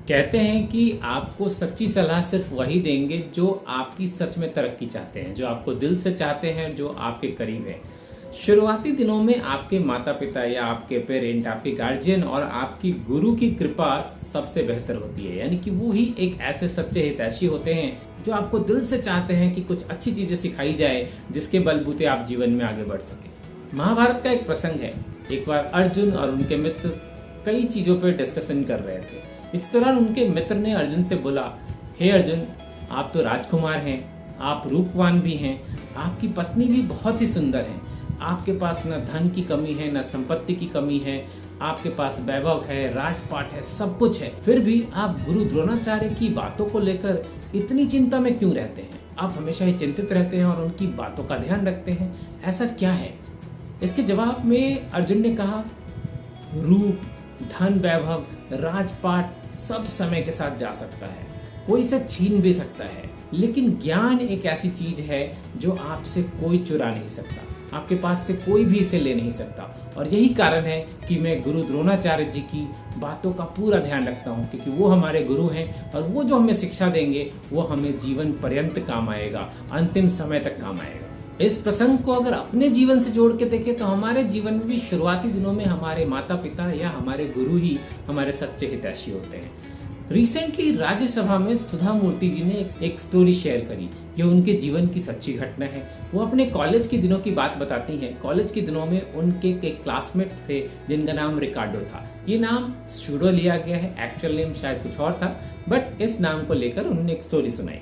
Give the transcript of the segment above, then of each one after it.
कहते हैं कि आपको सच्ची सलाह सिर्फ वही देंगे जो आपकी सच में तरक्की चाहते हैं, जो आपको दिल से चाहते हैं, जो आपके करीब है। शुरुआती दिनों में आपके माता पिता या आपके पेरेंट, आपके गार्जियन और आपकी गुरु की कृपा सबसे बेहतर होती है। यानी कि वो ही एक ऐसे सच्चे हितैषी होते हैं जो आपको दिल से चाहते हैं कि कुछ अच्छी चीजें सिखाई जाए जिसके बलबूते आप जीवन में आगे बढ़ सके। महाभारत का एक प्रसंग है। एक बार अर्जुन और उनके मित्र कई चीजों पर डिस्कशन कर रहे थे। इस दौरान उनके मित्र ने अर्जुन से बोला, हे अर्जुन, आप तो राजकुमार हैं, आप रूपवान भी हैं, आपकी पत्नी भी बहुत ही सुंदर है, आपके पास न धन की कमी है, न संपत्ति की कमी है, आपके पास वैभव है, राजपाट है, सब कुछ है, फिर भी आप गुरु द्रोणाचार्य की बातों को लेकर इतनी चिंता में क्यों रहते हैं? आप हमेशा ही चिंतित रहते हैं और उनकी बातों का ध्यान रखते हैं, ऐसा क्या है? इसके जवाब में अर्जुन ने कहा, रूप, धन, वैभव, राजपाट सब समय के साथ जा सकता है, कोई इसे छीन भी सकता है, लेकिन ज्ञान एक ऐसी चीज है जो आपसे कोई चुरा नहीं सकता, आपके पास से कोई भी इसे ले नहीं सकता। और यही कारण है कि मैं गुरु द्रोणाचार्य जी की बातों का पूरा ध्यान रखता हूँ, क्योंकि वो हमारे गुरु हैं और वो जो हमें शिक्षा देंगे वो हमें जीवन पर्यंत काम आएगा, अंतिम समय तक काम आएगा। इस प्रसंग को अगर अपने जीवन से जोड़ के देखें तो हमारे जीवन में भी शुरुआती दिनों में हमारे माता पिता या हमारे गुरु ही हमारे सच्चे हितैषी होते हैं। रिसेंटली राज्यसभा में सुधा मूर्ति जी ने एक स्टोरी शेयर करी। ये उनके जीवन की सच्ची घटना है। वो अपने कॉलेज के दिनों की बात बताती हैं। कॉलेज के दिनों में उनके एक क्लासमेट थे जिनका नाम रिकार्डो था। ये नाम सूडो लिया गया है, एक्चुअल नेम शायद कुछ और था, बट इस नाम को लेकर उन्होंने एक स्टोरी सुनाई।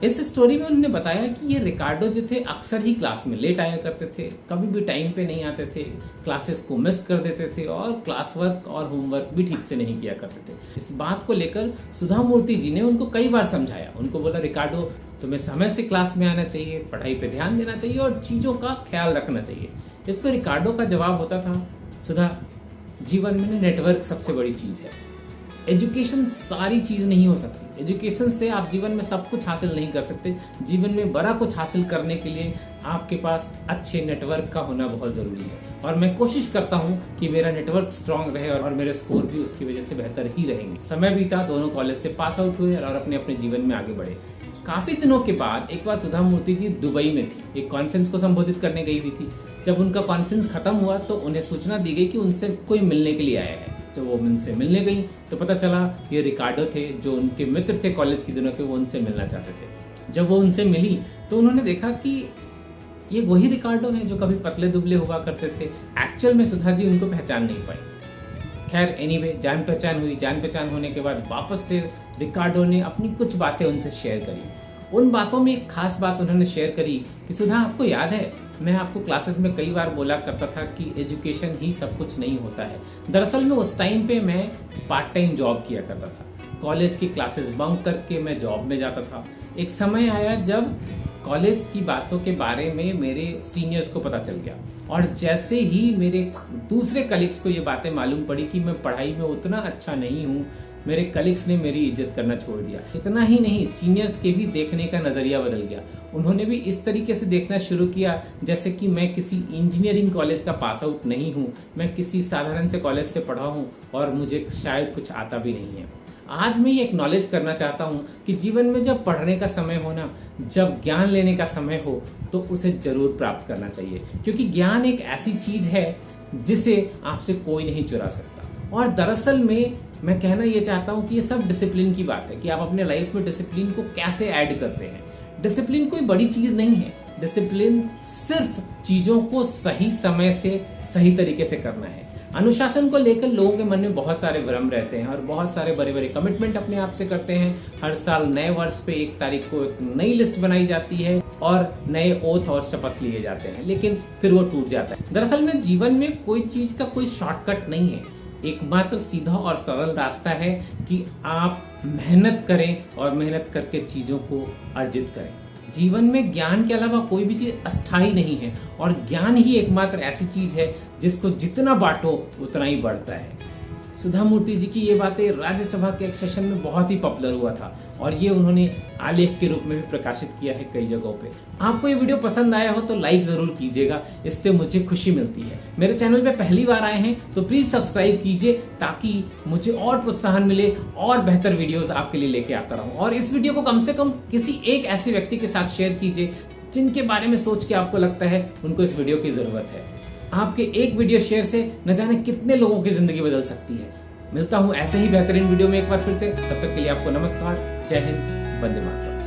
इस स्टोरी में उन्होंने बताया कि ये रिकार्डो जो थे अक्सर ही क्लास में लेट आया करते थे, कभी भी टाइम पे नहीं आते थे, क्लासेस को मिस कर देते थे और क्लास वर्क और होमवर्क भी ठीक से नहीं किया करते थे। इस बात को लेकर सुधा मूर्ति जी ने उनको कई बार समझाया। उनको बोला, रिकार्डो, तुम्हें समय से क्लास में आना चाहिए, पढ़ाई पे ध्यान देना चाहिए और चीज़ों का ख्याल रखना चाहिए। इस पर रिकार्डो का जवाब होता था, सुधा, जीवन में नेटवर्क सबसे बड़ी चीज़ है। एजुकेशन सारी चीज नहीं हो सकती। एजुकेशन से आप जीवन में सब कुछ हासिल नहीं कर सकते। जीवन में बड़ा कुछ हासिल करने के लिए आपके पास अच्छे नेटवर्क का होना बहुत जरूरी है और मैं कोशिश करता हूं कि मेरा नेटवर्क स्ट्रांग रहे और मेरे स्कोर भी उसकी वजह से बेहतर ही रहेंगे। समय बीता, दोनों कॉलेज से पास आउट हुए और अपने अपने जीवन में आगे बढ़े। काफी दिनों के बाद एक बार सुधा मूर्ति जी दुबई में थी, एक कॉन्फ्रेंस को संबोधित करने गई हुई थी। जब उनका कॉन्फ्रेंस खत्म हुआ तो उन्हें सूचना दी गई कि उनसे कोई मिलने के लिए आया है। तो वो उनसे मिलने गई तो पता चला ये रिकार्डो थे, जो उनके मित्र थे कॉलेज के दिनों के, वो उनसे मिलना चाहते थे। जब वो उनसे मिली तो उन्होंने देखा कि ये वही रिकार्डो हैं जो कभी पतले दुबले हुआ करते थे। एक्चुअल में सुधा जी उनको पहचान नहीं पाई। खैर एनीवे, जान पहचान हुई। जान पहचान होने के बाद वापस से रिकार्डो ने अपनी कुछ बातें उनसे शेयर करी। उन बातों में एक खास बात उन्होंने शेयर करी कि सुधा, आपको याद है, मैं आपको क्लासेस में कई बार बोला करता था कि एजुकेशन ही सब कुछ नहीं होता है। दरअसल में उस टाइम पे मैं पार्ट टाइम जॉब किया करता था। कॉलेज की क्लासेस बंक करके मैं जॉब में जाता था। एक समय आया जब कॉलेज की बातों के बारे में मेरे सीनियर्स को पता चल गया और जैसे ही मेरे दूसरे कलीग्स को ये बातें मालूम पड़ी कि मैं पढ़ाई में उतना अच्छा नहीं हूँ, मेरे कलीग्स ने मेरी इज्जत करना छोड़ दिया। इतना ही नहीं, सीनियर्स के भी देखने का नजरिया बदल गया। उन्होंने भी इस तरीके से देखना शुरू किया जैसे कि मैं किसी इंजीनियरिंग कॉलेज का पास आउट नहीं हूँ, मैं किसी साधारण से कॉलेज से पढ़ा हूँ और मुझे शायद कुछ आता भी नहीं है। आज मैं ये एक्नॉलेज करना चाहता हूँ कि जीवन में जब पढ़ने का समय हो ना, जब ज्ञान लेने का समय हो, तो उसे जरूर प्राप्त करना चाहिए, क्योंकि ज्ञान एक ऐसी चीज है जिसे आपसे कोई नहीं चुरा सकता। और दरअसल में मैं कहना ये चाहता हूँ कि ये सब डिसिप्लिन की बात है कि आप अपने लाइफ में डिसिप्लिन को कैसे ऐड करते हैं। डिसिप्लिन कोई बड़ी चीज नहीं है। डिसिप्लिन सिर्फ चीजों को सही समय से सही तरीके से करना है। अनुशासन को लेकर लोगों के मन में बहुत सारे भ्रम रहते हैं और बहुत सारे बड़े बड़े कमिटमेंट अपने आप से करते हैं। हर साल नए वर्ष पे 1 तारीख को एक नई लिस्ट बनाई जाती है और नए ओथ और शपथ लिए जाते हैं, लेकिन फिर वो टूट जाता है। दरअसल में जीवन में कोई चीज का कोई शॉर्टकट नहीं है। एकमात्र सीधा और सरल रास्ता है कि आप मेहनत करें और मेहनत करके चीजों को अर्जित करें। जीवन में ज्ञान के अलावा कोई भी चीज अस्थायी नहीं है और ज्ञान ही एकमात्र ऐसी चीज है जिसको जितना बांटो उतना ही बढ़ता है। सुधा मूर्ति जी की ये बातें राज्यसभा के एक सेशन में बहुत ही पॉपुलर हुआ था और ये उन्होंने आलेख के रूप में भी प्रकाशित किया है कई जगहों पे। आपको ये वीडियो पसंद आया हो तो लाइक जरूर कीजिएगा, इससे मुझे खुशी मिलती है। मेरे चैनल पे पहली बार आए हैं तो प्लीज सब्सक्राइब कीजिए ताकि मुझे और प्रोत्साहन मिले और बेहतर वीडियोस आपके लिए लेके आता रहूं। और इस वीडियो को कम से कम किसी एक ऐसे व्यक्ति के साथ शेयर कीजिए जिनके बारे में सोच के आपको लगता है उनको इस वीडियो की जरूरत है। आपके एक वीडियो शेयर से न जाने कितने लोगों की जिंदगी बदल सकती है। मिलता हूं ऐसे ही बेहतरीन वीडियो में एक बार फिर से, तब तक के लिए आपको नमस्कार, जय हिंद, वंदे मातरम।